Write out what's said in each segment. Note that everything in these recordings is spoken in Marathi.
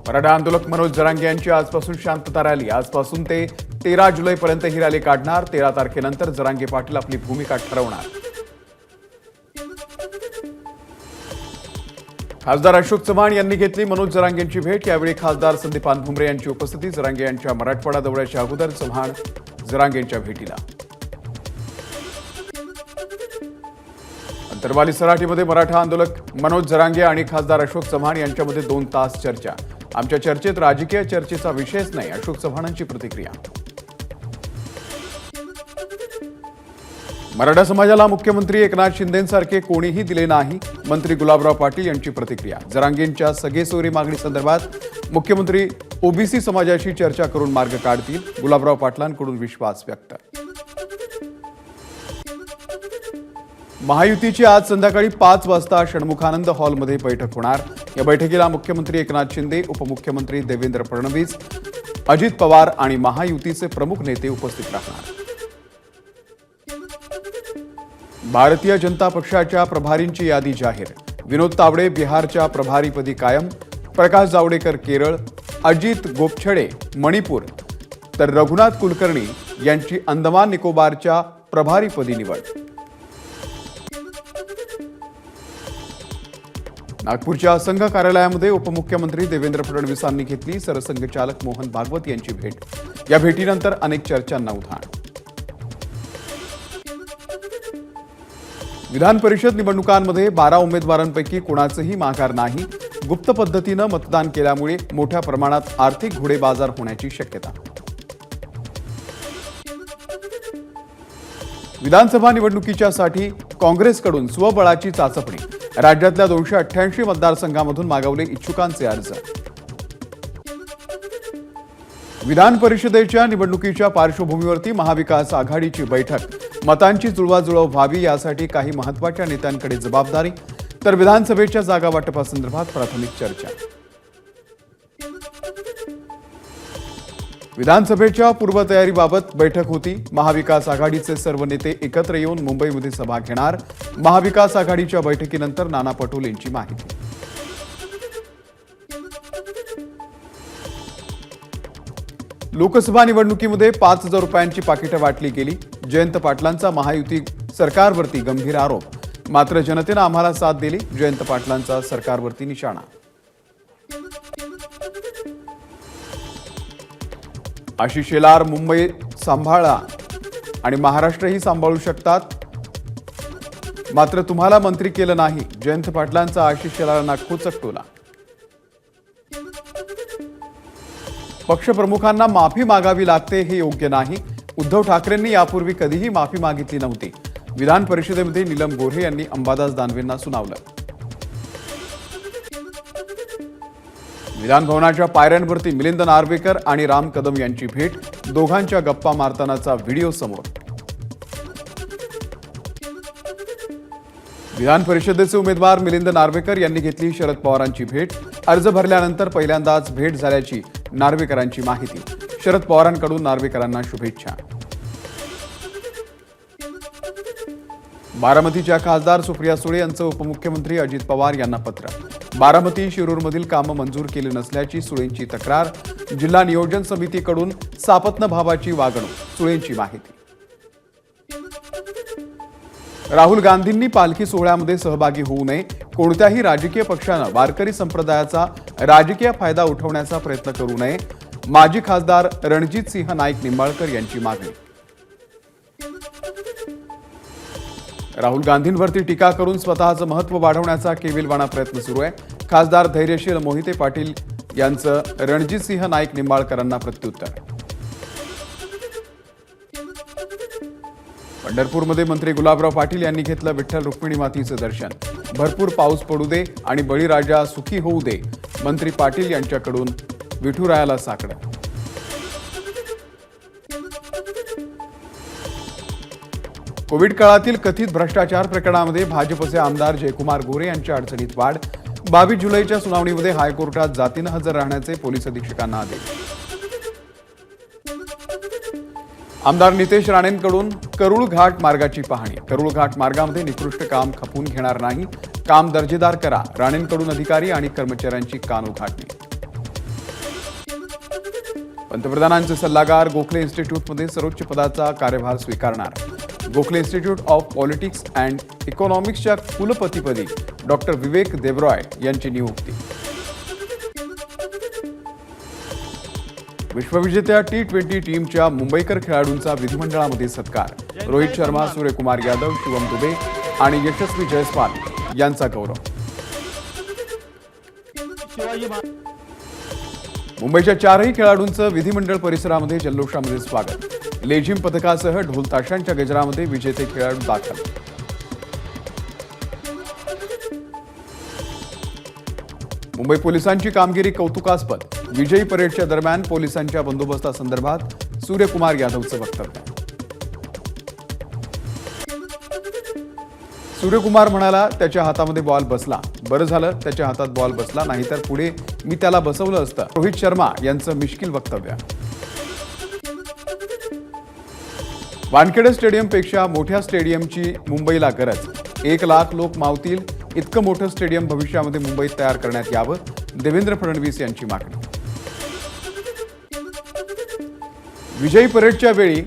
मराठा आंदोलक मनोज जरांगे यांची आजपासून शांतता रॅली. आजपासून ते 13 जुलैपर्यंत ही रॅली काढणार. 13 तारखेनंतर जरांगे पाटील आपली भूमिका ठरवणार. खासदार अशोक चव्हाण यांनी घेतली मनोज जरांगेंची भेट. यावेळी खासदार संदीपान भुमरे यांची उपस्थिती. जरांगे यांच्या मराठवाडा दौऱ्याच्या अगोदर चव्हाण जरांगेंच्या भेटीला. अंतरवाली सराटीमध्ये मराठा आंदोलक मनोज जरांगे आणि खासदार अशोक चव्हाण यांच्यामध्ये 2 तास चर्चा. आमच्या चर्चेत राजकीय चर्चेचा विषयच नाही, अशोक चव्हाणांची प्रतिक्रिया. मराठा समाजाला मुख्यमंत्री एकनाथ शिंदेंसारखे कोणीही दिले नाही, मंत्री गुलाबराव पाटील यांची प्रतिक्रिया. जरांगेंच्या सगेसोयरी मागणी संदर्भात मुख्यमंत्री ओबीसी समाजाशी चर्चा करून मार्ग काढतील, गुलाबराव पाटलांकडून विश्वास व्यक्त. महायुतीची आज संध्याकाळी 5 वाजता षण्मुखानंद हॉलमध्ये बैठक होणार. या बैठकीला मुख्यमंत्री एकनाथ शिंदे, उपमुख्यमंत्री देवेंद्र फडणवीस, अजित पवार आणि महायुतीचे प्रमुख नेते उपस्थित राहणार. भारतीय जनता पक्षाच्या प्रभारींची यादी जाहीर. विनोद तावडे बिहारच्या प्रभारीपदी कायम, प्रकाश जावडेकर केरळ, अजित गोपछडे मणिपूर, तर रघुनाथ कुलकर्णी यांची अंदमान निकोबारच्या प्रभारीपदी निवड. नागपूरच्या संघ कार्यालयामध्ये उपमुख्यमंत्री देवेंद्र फडणवीसांनी घेतली सरसंघचालक मोहन भागवत यांची भेट. या भेटीनंतर अनेक चर्चांना उधाण. विधान परिषद निवडणुकांमध्ये 12 उमेदवारांपैकी कोणाचंही माघार नाही. गुप्त पद्धतीनं मतदान केल्यामुळे मोठ्या प्रमाणात आर्थिक घोडेबाजार होण्याची शक्यता. विधानसभा निवडणुकीच्यासाठी काँग्रेसकडून स्वबळाची चाचपणी. राज्यातल्या 288 मतदारसंघांमधून मागवले इच्छुकांचे अर्ज. विधान परिषदेच्या निवडणुकीच्या पार्श्वभूमीवरती महाविकास आघाडीची बैठक. मतांची जुळवाजुळव व्हावी यासाठी काही महत्त्वाच्या नेत्यांकडे जबाबदारी, तर विधानसभेच्या जागा वाटपासंदर्भात प्राथमिक चर्चा. विधानसभेच्या पूर्वतयारीबाबत बैठक होती. महाविकास आघाडीचे सर्व नेते एकत्र येऊन मुंबईमध्ये सभा घेणार. महाविकास आघाडीच्या बैठकीनंतर नाना पटोलेंची माहिती. लोकसभा निवडणुकीमध्ये 5,000 रुपयांची पाकिटं वाटली गेली. जयंत पाटलांचा महायुती सरकारवरती गंभीर आरोप. मात्र जनतेनं आम्हाला साथ दिली, जयंत पाटलांचा सरकारवरती निशाणा. आशिष शेलार मुंबई सांभाळा आणि महाराष्ट्रही सांभाळू शकतात, मात्र तुम्हाला मंत्री केलं नाही, जयंत पाटलांचा आशिष शेलारांना खोचक टोला. पक्षप्रमुखांना माफी मागावी लागते हे योग्य नाही. उद्धव ठाकरेंनी यापूर्वी कधीही माफी मागितली नव्हती. विधान परिषदेमध्ये नीलम गोऱ्हे यांनी अंबादास दानवेंना सुनावलं. विधान भवनाच्या पायऱ्यांवरती मिलिंद नार्वेकर आणि राम कदम यांची भेट. दोघांच्या गप्पा मारतानाचा व्हिडिओ समोर. विधान परिषदेचे उमेदवार मिलिंद नार्वेकर यांनी घेतली शरद पवारांची भेट. अर्ज भरल्यानंतर पहिल्यांदाच भेट झाल्याची नार्वेकरांची माहिती. शरद पवारांकडून नार्वेकरांना शुभेच्छा. बारामतीच्या खासदार सुप्रिया सुळे यांचं उपमुख्यमंत्री अजित पवार यांना पत्र. बारामती शिरूरमधील कामं मंजूर केली नसल्याची सुळेंची तक्रार. जिल्हा नियोजन समितीकडून सापत्न भावाची वागणूक, सुळेंची माहिती. राहुल गांधींनी पालखी सोहळ्यामध्ये सहभागी होऊ नये. कोणत्याही राजकीय पक्षानं वारकरी संप्रदायाचा राजकीय फायदा उठवण्याचा प्रयत्न करू नये. माजी खासदार रणजित सिंह नाईक निंबाळकर यांची मागणी. राहुल गांधींवरती टीका करून स्वतःचं महत्त्व वाढवण्याचा केविलवाणा प्रयत्न सुरू आहे. खासदार धैर्यशील मोहिते पाटील यांचं रणजित सिंह नाईक निंबाळकरांना प्रत्युत्तर. पंढरपूरमध्ये मंत्री गुलाबराव पाटील यांनी घेतलं विठ्ठल रुक्मिणी मातीचं दर्शन. भरपूर पाऊस पडू दे आणि बळीराजा सुखी होऊ दे, मंत्री पाटील यांच्याकडून विठुरायाला साकडं. कोविड काळातील कथित भ्रष्टाचार प्रकरणामध्ये भाजपचे आमदार जयकुमार गोरे यांच्या अडचणीत वाढ. 22 जुलैच्या सुनावणीमध्ये हायकोर्टात जातीनं हजर राहण्याचे पोलीस अधीक्षकांना आदेश. आमदार नितेश राणेंकडून करूळ घाट मार्गाची पाहणी. करूळ घाट मार्गामध्ये निकृष्ट काम खपून घेणार नाही, काम दर्जेदार करा. राणेंकडून अधिकारी आणि कर्मचाऱ्यांची कानोघाटणी. पंतप्रधानांचे सल्लागार गोखले इन्स्टिट्यूटमध्ये सर्वोच्च पदाचा कार्यभार स्वीकारणार. Gokhale institute of politics and इकॉनॉमिक्सच्या कुलपतीपदी डॉक्टर विवेक देबरॉय यांची नियुक्ती. विश्वविजेत्या T20 टीमच्या मुंबईकर खेळाडूंचा विधिमंडळामध्ये सत्कार. रोहित शर्मा, सूर्यकुमार यादव, शिवम दुबे आणि यशस्वी जयस्वाल यांचा गौरव. मुंबईच्या 4ही खेळाडूंचं विधिमंडळ परिसरामध्ये जल्लोषामध्ये स्वागत. लेझिम पथकासह ढोल ताशांच्या गजरामध्ये विजेते खेळाडू दाखल. मुंबई पोलिसांची कामगिरी कौतुकास्पद. विजयी परेडच्या दरम्यान पोलिसांच्या बंदोबस्तासंदर्भात सूर्यकुमार यादवचं वक्तव्य. सूर्यकुमार म्हणाला, त्याच्या हातामध्ये बॉल बसला. बरं झालं त्याच्या हातात बॉल बसला, नाहीतर पुढे मी त्याला बसवलं असतं. रोहित शर्मा यांचं मिश्किल वक्तव्य. वानखेडे स्टेडियमपेक्षा मोठ्या स्टेडियमची मुंबईला गरज. 1 लाख लोक मावतील इतकं मोठं स्टेडियम भविष्यामध्ये मुंबईत तयार करण्यात यावं, देवेंद्र फडणवीस यांची मागणी. विजयी परेडच्या वेळी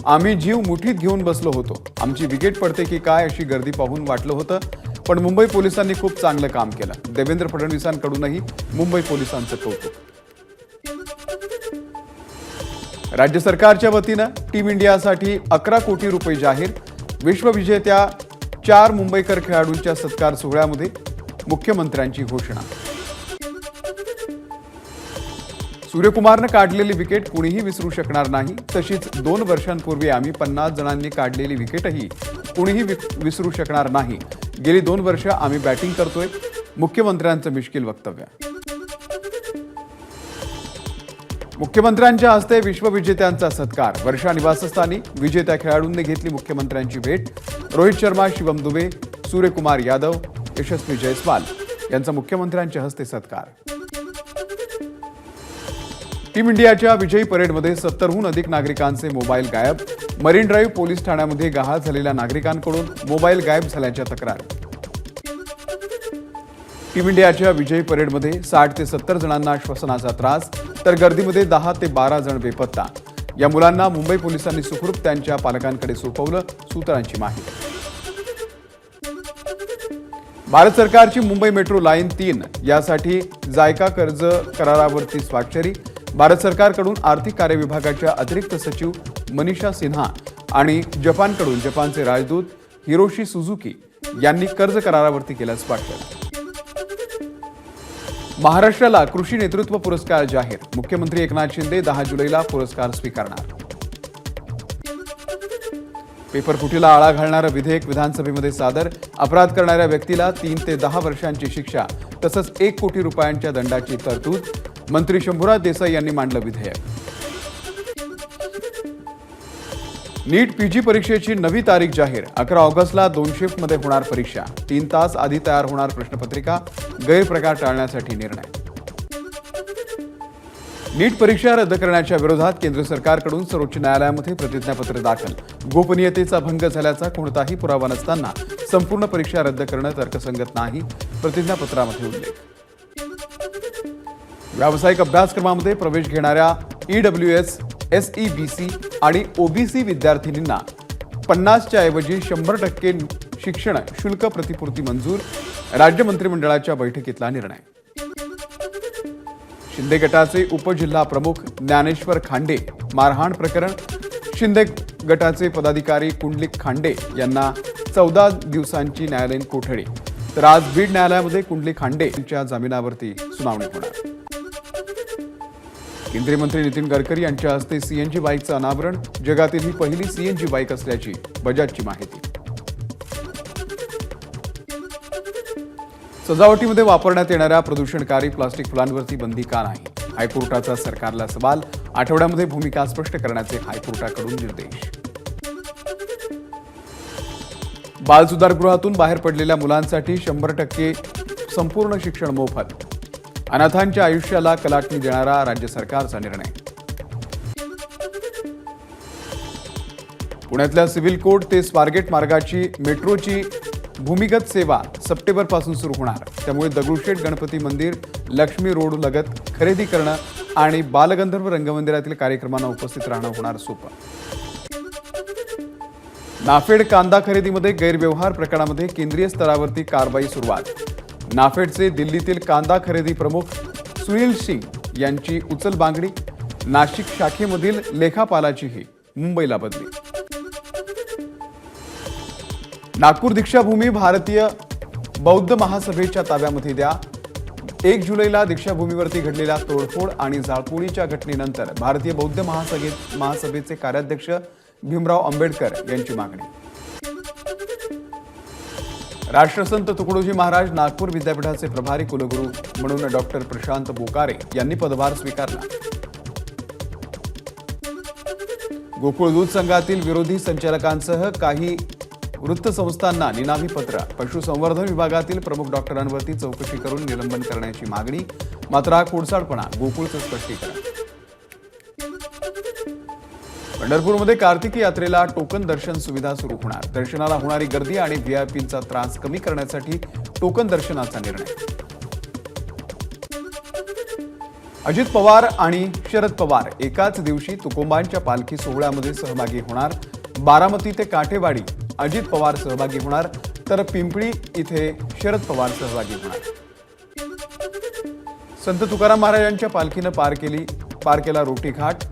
आम्ही जीव मुठीत घेऊन बसलो होतो. आमची विकेट पडते की काय अशी गर्दी पाहून वाटलं होतं, पण मुंबई पोलिसांनी खूप चांगलं काम केलं. देवेंद्र फडणवीसांकडूनही मुंबई पोलिसांचं कौतुक. राज्य सरकारच्या वतीनं टीम इंडियासाठी 11 कोटी रुपये जाहीर. विश्वविजेत्या 4 मुंबईकर खेळाडूंच्या सत्कार सोहळ्यामध्ये मुख्यमंत्र्यांची घोषणा. सूर्यकुमारनं काढलेली विकेट कुणीही विसरू शकणार नाही. तशीच 2 वर्षांपूर्वी आम्ही 50 जणांनी काढलेली विकेटही कुणीही विसरू शकणार नाही. गेली 2 वर्ष आम्ही बॅटिंग करतोय. मुख्यमंत्र्यांचं मिश्किल वक्तव्य. मुख्यमंत्र्यांच्या हस्ते विश्वविजेत्यांचा सत्कार. वर्षा निवासस्थानी विजेत्या खेळाडूंनी घेतली मुख्यमंत्र्यांची भेट. रोहित शर्मा, शिवम दुबे, सूर्यकुमार यादव, यशस्वी जयस्वाल यांचा मुख्यमंत्र्यांच्या हस्ते सत्कार. टीम इंडियाच्या विजयी परेडमध्ये 70हून अधिक नागरिकांचे मोबाईल गायब. मरीन ड्राईव्ह पोलीस ठाण्यामध्ये गहाळ झालेल्या नागरिकांकडून मोबाईल गायब झाल्याच्या तक्रारी. टीम इंडियाच्या विजयी परेडमध्ये 60 ते 70 जणांना श्वसनाचा त्रास, तर गर्दीमध्ये 10 ते 12 जण बेपत्ता. या मुलांना मुंबई पोलिसांनी सुखरूप त्यांच्या पालकांकडे सोपवलं, सूत्रांची माहिती. भारत सरकारची मुंबई मेट्रो लाईन 3 यासाठी जायका कर्ज करारावरती स्वाक्षरी. भारत सरकारकडून आर्थिक कार्य विभागाच्या अतिरिक्त सचिव मनीषा सिन्हा आणि जपानकडून जपानचे राजदूत हिरोशी सुझुकी यांनी कर्ज करारावरती केलं स्वाक्षरी. महाराष्ट्राला कृषी नेतृत्व पुरस्कार जाहीर. मुख्यमंत्री एकनाथ शिंदे 10 जुलैला पुरस्कार स्वीकारणार. पेपरफुटीला आळा घालणारं विधेयक विधानसभेमध्ये सादर. अपराध करणाऱ्या व्यक्तीला 3 ते 10 वर्षांची शिक्षा तसंच 1 कोटी रुपयांच्या दंडाची तरतूद. मंत्री शंभूराज देसाई यांनी मांडलं विधेयक. नीट पीजी परीक्षेची नवी तारीख जाहीर. 11 ऑगस्टला 2 शिफ्टमध्ये होणार परीक्षा. 3 तास आधी तयार होणार प्रश्नपत्रिका. गैरप्रकार टाळण्यासाठी निर्णय. नीट परीक्षा रद्द करण्याच्या विरोधात केंद्र सरकारकडून सर्वोच्च न्यायालयामध्ये प्रतिज्ञापत्र दाखल. गोपनीयतेचा भंग झाल्याचा कोणताही पुरावा नसताना संपूर्ण परीक्षा रद्द करणं तर्कसंगत नाही, प्रतिज्ञापत्रामध्ये उल्लेख. व्यावसायिक अभ्यासक्रमामध्ये प्रवेश घेणाऱ्या EWS, SEBC आणि OBC विद्यार्थिनींना 50च्या ऐवजी 100% शिक्षण शुल्क प्रतिपूर्ती मंजूर. राज्य मंत्रिमंडळाच्या बैठकीतला निर्णय. शिंदे गटाचे उपजिल्हा प्रमुख ज्ञानेश्वर खांडे मारहाण प्रकरण. शिंदे गटाचे पदाधिकारी कुंडलिक खांडे यांना 14 दिवसांची न्यायालयीन कोठडी. तर आज बीड न्यायालयामध्ये कुंडलिक खांडे यांच्या जामिनावरती सुनावणी होणार. केंद्रीय मंत्री नितीन गडकरी यांच्या हस्ते CNG बाईकचं अनावरण. जगातील ही पहिली CNG बाईक असल्याची बजाजची माहिती. सजावटीमध्ये वापरण्यात येणाऱ्या प्रदूषणकारी प्लास्टिक फुलांवरती बंदी का नाही? हायकोर्टाचा सरकारला सवाल. आठवड्यामध्ये भूमिका स्पष्ट करण्याचे हायकोर्टाकडून निर्देश. बाल सुधारगृहातून बाहेर पडलेल्या मुलांसाठी 100% संपूर्ण शिक्षण मोफत. अनाथांच्या आयुष्याला कलाटणी देणारा राज्य सरकारचा निर्णय. पुण्यातल्या सिव्हिल कोर्ट ते स्वारगेट मार्गाची मेट्रोची भूमिगत सेवा सप्टेंबरपासून सुरू होणार. त्यामुळे दगडूशेठ गणपती मंदिर, लक्ष्मी रोड लगत खरेदी करणं आणि बालगंधर्व रंगमंदिरातील कार्यक्रमांना उपस्थित राहणं होणार सोपं. नाफेड कांदा खरेदीमध्ये गैरव्यवहार प्रकरणामध्ये केंद्रीय स्तरावरती कारवाई सुरुवात. नाफेडचे दिल्लीतील कांदा खरेदी प्रमुख सुनील सिंग यांची उचलबांगडी. नाशिक शाखेमधील लेखापालाचीही मुंबईला बदली. नागपूर दीक्षाभूमी भारतीय बौद्ध महासभेच्या ताब्यामध्ये द्या. 1 जुलैला दीक्षाभूमीवरती घडलेल्या तोडफोड आणि जाळपोळीच्या घटनेनंतर भारतीय बौद्ध महासभेचे कार्याध्यक्ष भीमराव आंबेडकर यांची मागणी. राष्ट्रसंत तुकडोजी महाराज नागपूर विद्यापीठाचे प्रभारी कुलगुरू म्हणून डॉक्टर प्रशांत बोकारे यांनी पदभार स्वीकारला. गोकुळ दूध संघातील विरोधी संचालकांसह काही वृत्तसंस्थांना निनावी पत्र. पशुसंवर्धन विभागातील प्रमुख डॉक्टरांवरती चौकशी करून निलंबन करण्याची मागणी. मात्र हा खोडसाळपणा, गोकुळचं स्पष्टीकरण. पंढरपूरमध्ये कार्तिकी यात्रेला टोकन दर्शन सुविधा सुरू होणार. दर्शनाला होणारी गर्दी आणि व्हीआयपींचा त्रास कमी करण्यासाठी टोकन दर्शनाचा निर्णय. अजित पवार आणि शरद पवार एकाच दिवशी तुकोबांच्या पालखी सोहळ्यामध्ये सहभागी होणार. बारामती ते काठेवाडी अजित पवार सहभागी होणार, तर पिंपळी इथे शरद पवार सहभागी होणार. संत तुकाराम महाराजांच्या पालखीनं पार केला रोटी घाट.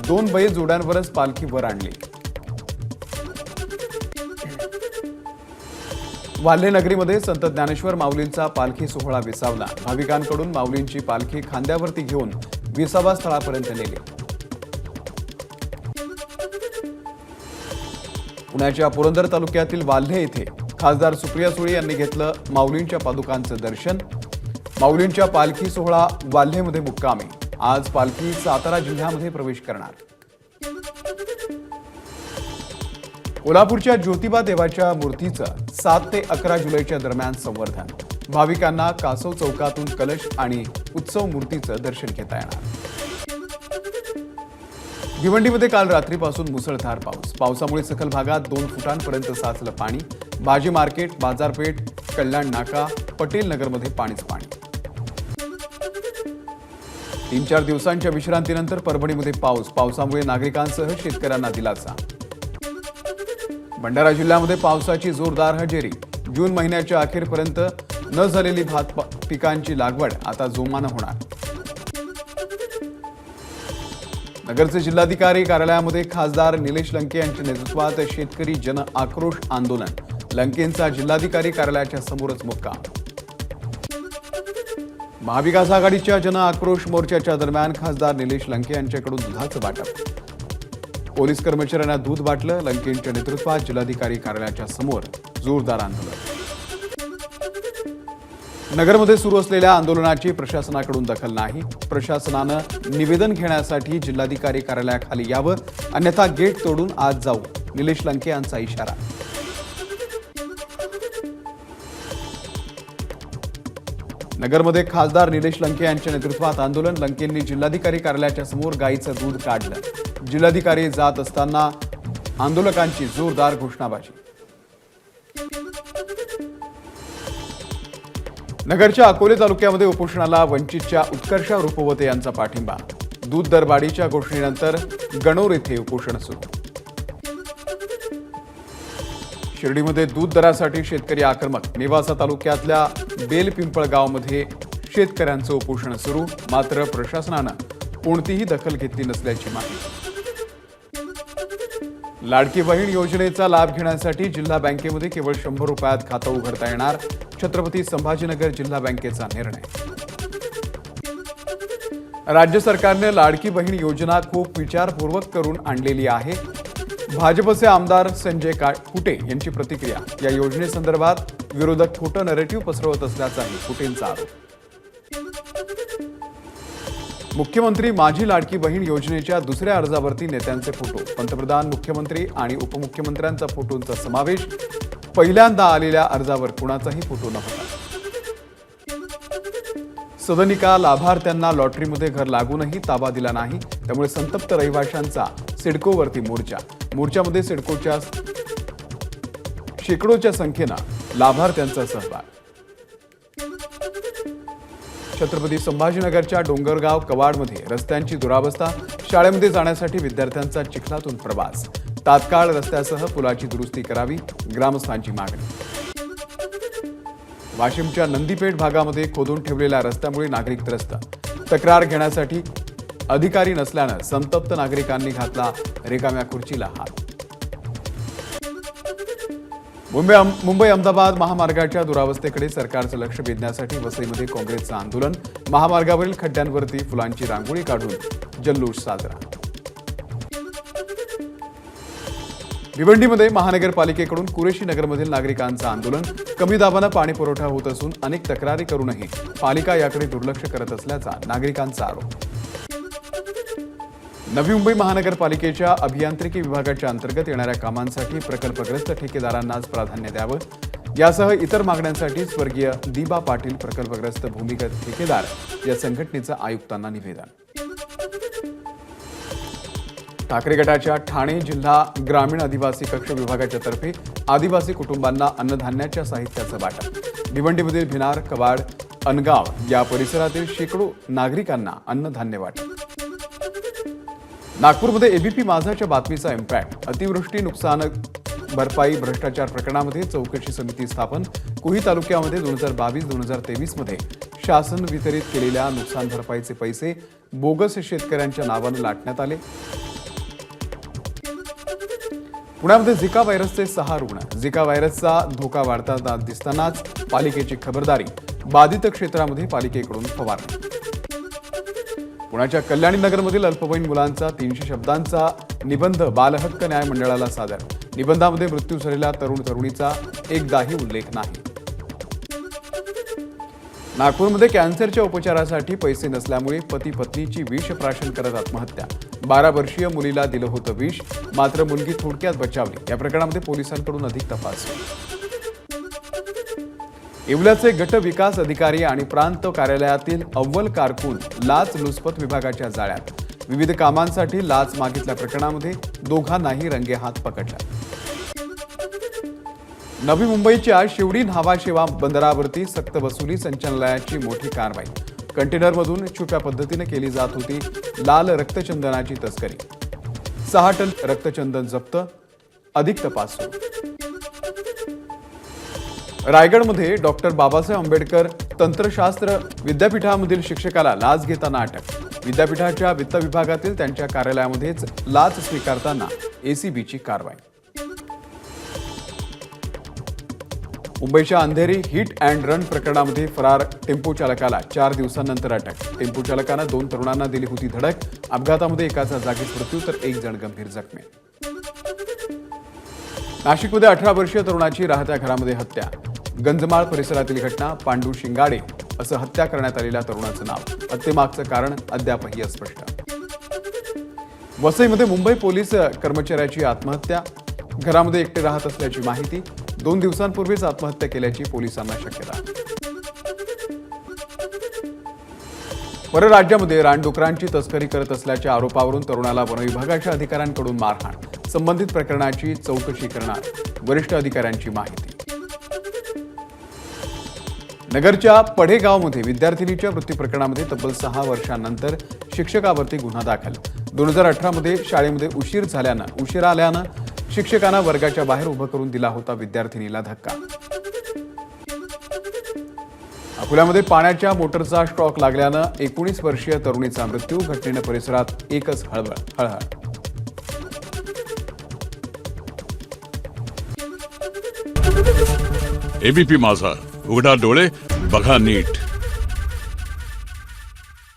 2 बैल जोड्यांवरच पालखी वर आणली. वाल्हे नगरीमध्ये संत ज्ञानेश्वर माऊलींचा पालखी सोहळा विसावला. भाविकांकडून माऊलींची पालखी खांद्यावरती घेऊन विसावा स्थळापर्यंत नेली. पुण्याच्या पुरंदर तालुक्यातील वाल्हे येथे खासदार सुप्रिया सुळे यांनी घेतलं माऊलींच्या पादुकांचं दर्शन. माऊलींच्या पालखी सोहळा वाल्हेमध्ये मुक्कामी. आज पालखी सातारा जिल्ह्यामध्ये प्रवेश करणार. कोल्हापूरच्या ज्योतिबा देवाच्या मूर्तीचं 7 ते 11 जुलैच्या दरम्यान संवर्धन. भाविकांना कासव चौकातून कलश आणि उत्सव मूर्तीचं दर्शन घेता येणार. भिवंडीमध्ये काल रात्रीपासून मुसळधार पाऊस. पावसामुळे सखल भागात 2 फुटांपर्यंत साचलं पाणी. भाजी मार्केट, बाजारपेठ, कल्याण नाका, पटेल नगरमध्ये पाणीच पाणी. 3-4 दिवसांच्या विश्रांतीनंतर परभणीमध्ये पावसामुळे नागरिकांसह शेतकऱ्यांना दिलासा. भंडारा जिल्ह्यामध्ये पावसाची जोरदार हजेरी. जून महिन्याच्या अखेरपर्यंत न झालेली भात पिकांची लागवड आता जोमानं होणार. नगरचे जिल्हाधिकारी कार्यालयामध्ये खासदार निलेश लंके यांच्या नेतृत्वात शेतकरी जन आक्रोश आंदोलन. लंकेंचा जिल्हाधिकारी कार्यालयाच्या समोरच मुक्काम. महाविकास आघाडीच्या जन आक्रोश मोर्चाच्या दरम्यान खासदार निलेश लंके यांच्याकडून दुधाचं वाटप. पोलीस कर्मचाऱ्यांना दूध वाटलं. लंकेंच्या नेतृत्वात जिल्हाधिकारी कार्यालयाच्या समोर जोरदार आंदोलन. नगरमध्ये सुरू असलेल्या आंदोलनाची प्रशासनाकडून दखल नाही. प्रशासनानं निवेदन घेण्यासाठी जिल्हाधिकारी कार्यालयाखाली यावं, अन्यथा गेट तोडून आत जाऊ. निलेश लंके यांचा इशारा. नगरमध्ये खासदार निलेश लंके यांच्या नेतृत्वात आंदोलन. लंकेंनी जिल्हाधिकारी कार्यालयाच्या समोर गाईचं दूध काढलं. जिल्हाधिकारी जात असताना आंदोलकांची जोरदार घोषणाबाजी. नगरच्या अकोले तालुक्यामध्ये उपोषणाला वंचितच्या उत्कर्षा रुपवते यांचा पाठिंबा. दूध दरवाढीच्या घोषणेनंतर गणोर येथे उपोषण सुरू. शिर्डीमध्ये दूध दरासाठी शेतकरी आक्रमक. नेवासा तालुक्यातल्या बेलपिंपळगावमध्ये शेतकऱ्यांचं उपोषण सुरू. मात्र प्रशासनानं कोणतीही दखल घेतली नसल्याची माहिती. लाडकी बहीण योजनेचा लाभ घेण्यासाठी जिल्हा बँकेमध्ये केवळ 100 रुपयात खातं उघडता येणार. छत्रपती संभाजीनगर जिल्हा बँकेचा निर्णय. राज्य सरकारने लाडकी बहीण योजना खूप विचारपूर्वक करून आणलेली आहे. भाजपचे आमदार संजय कुटे यांची प्रतिक्रिया. या योजनेसंदर्भात विरोधक खोटं नरेटिव्ह पसरवत असल्याचाही कुटेंचा आरोप. मुख्यमंत्री माझी लाडकी बहीण योजनेच्या दुसऱ्या अर्जावरती नेत्यांचे फोटो. पंतप्रधान, मुख्यमंत्री आणि उपमुख्यमंत्र्यांचा फोटोंचा समावेश. पहिल्यांदा आलेल्या अर्जावर कुणाचाही फोटो नव्हता. सदनिका लाभार्थ्यांना लॉटरीमध्ये घर लागूनही ताबा दिला नाही. त्यामुळे संतप्त रहिवाशांचा सिडकोवरती मोर्चा. मोर्चामध्ये सिडकोच्या शेकडोच्या संख्येनं लाभार्थ्यांचा सहभाग. छत्रपती संभाजीनगरच्या डोंगरगाव कवाडमध्ये रस्त्यांची दुरावस्था, शाळेमध्ये जाण्यासाठी विद्यार्थ्यांचा चिखलातून प्रवास, तात्काळ रस्त्यासह पुलाची दुरुस्ती करावी, ग्रामस्थांची मागणी. वाशिमच्या नंदीपेठ भागामध्ये खोदून ठेवलेल्या रस्त्यामुळे नागरिक त्रस्त, तक्रार घेण्यासाठी अधिकारी नसल्यानं संतप्त नागरिकांनी घातला रिकाम्या खुर्चीला हात. मुंबई अहमदाबाद महामार्गाच्या दुरावस्थेकडे सरकारचं लक्ष वेधण्यासाठी वसईमध्ये काँग्रेसचं आंदोलन, महामार्गावरील खड्ड्यांवरती फुलांची रांगोळी काढून जल्लोष साजरा. भिवंडीमध्ये महानगरपालिकेकडून कुरेशी नगरमधील नागरिकांचं आंदोलन, कमी दाबानं पाणी पुरवठा होत असून अनेक तक्रारी करूनही पालिका याकडे दुर्लक्ष करत असल्याचा नागरिकांचा आरोप. नवी मुंबई महानगरपालिकेच्या अभियांत्रिकी विभागाच्या अंतर्गत येणाऱ्या कामांसाठी प्रकल्पग्रस्त ठेकेदारांनाच प्राधान्य द्यावं, यासह इतर मागण्यांसाठी स्वर्गीय दिबा पाटील प्रकल्पग्रस्त भूमिगत ठेकेदार या संघटनेचं आयुक्तांना निवेदन. ठाकरे गटाच्या ठाणे जिल्हा ग्रामीण आदिवासी कक्ष विभागाच्या तर्फे आदिवासी कुटुंबांना अन्नधान्याच्या साहित्याचं वाटप. भिवंडीमधील भिनार, कवाड, अनगाव या परिसरातील शेकडो नागरिकांना अन्नधान्य वाटप. नागपूरमध्ये एबीपी माझाच्या बातमीचा इम्पॅक्ट, अतिवृष्टी, नुकसान भरपाई, भ्रष्टाचार प्रकरणामध्ये चौकशी समिती स्थापन. कुही तालुक्यामध्ये 2022-2023 मध्ये शासन वितरित केलेल्या नुकसान भरपाईचे पैसे बोगस शेतकऱ्यांच्या नावानं लाटण्यात आले. पुण्यामध्ये झिका व्हायरसचे 6 रुग्ण, झिका व्हायरसचा धोका वाढताना दिसतानाच पालिकेची खबरदारी, बाधित क्षेत्रामध्ये पालिकेकडून फवारणी. पुण्याच्या कल्याणी नगरमधील अल्पवयीन मुलांचा 300 शब्दांचा निबंध बालहक्क न्याय मंडळाला सादर. निबंधामध्ये मृत्यू झालेल्या तरुण तरुणीचा एकदाही उल्लेख नाही. नागपूरमध्ये कॅन्सरच्या उपचारासाठी पैसे नसल्यामुळे पती पत्नीची विष प्राशन करत आत्महत्या. 12 वर्षीय मुलीला दिलं होतं विष, मात्र मुलगी थोडक्यात बचावली. या प्रकरणामध्ये पोलिसांकडून अधिक तपास. येवल्याचे गट विकास अधिकारी आणि प्रांत कार्यालयातील अव्वल कारकून लाचलुचपत विभागाच्या जाळ्यात. विविध कामांसाठी लाच मागितल्या प्रकरणामध्ये दोघांनाही रंगेहात पकडलं. नवी मुंबईच्या शिवडी न्हावा बंदरावरती सक्तवसुली संचालनालयाची मोठी कारवाई. कंटेनरमधून छुप्या पद्धतीने केली जात होती लाल रक्तचंदनाची तस्करी. 6 टन रक्तचंदन जप्त, अधिक तपास सुरू. रायगडमध्ये डॉक्टर बाबासाहेब आंबेडकर तंत्रशास्त्र विद्यापीठामधील शिक्षकाला लाच घेताना अटक. विद्यापीठाच्या वित्त विभागातील त्यांच्या कार्यालयामध्येच लाच स्वीकारताना एसीबीची कारवाई. मुंबईच्या अंधेरी हिट अँड रन प्रकरणामध्ये फरार टेम्पो चालकाला 4 दिवसांनंतर अटक. टेम्पो चालकानं 2 तरुणांना दिली होती धडक. अपघातामध्ये एकाचा जागीच मृत्यू तर 1 जण गंभीर जखमी. नाशिकमध्ये 18 वर्षीय तरुणाची राहत्या घरामध्ये हत्या. गंजमाळ परिसरातील घटना. पांडू शिंगाडे असं हत्या करण्यात आलेल्या तरुणाचं नाव. हत्येमागचं कारण अद्यापही अस्पष्ट. वसईमध्ये मुंबई पोलीस कर्मचाऱ्याची आत्महत्या. घरामध्ये एकटे राहत असल्याची माहिती. 2 दिवसांपूर्वीच आत्महत्या केल्याची पोलिसांना शक्यता. परराज्यामध्ये रानडुकरांची तस्करी करत असल्याच्या आरोपावरून तरुणाला वनविभागाच्या अधिकाऱ्यांकडून मारहाण. संबंधित प्रकरणाची चौकशी करणार वरिष्ठ अधिकाऱ्यांची माहिती. नगरच्या पढेगावमध्ये विद्यार्थिनीच्या मृत्यू प्रकरणामध्ये तब्बल 6 वर्षांनंतर शिक्षकावरती गुन्हा दाखल. 2018 मध्ये शाळेमध्ये उशिरा आल्यानं शिक्षकांना वर्गाच्या बाहेर उभं करून दिला होता विद्यार्थिनीला धक्का. अकोल्यामध्ये पाण्याच्या मोटरचा स्ट्रोक लागल्यानं 19 वर्षीय तरुणीचा मृत्यू. घटनेनं परिसरात एकच हळहळ. एबीपी माझा, उघडा डोळे बघा नीट.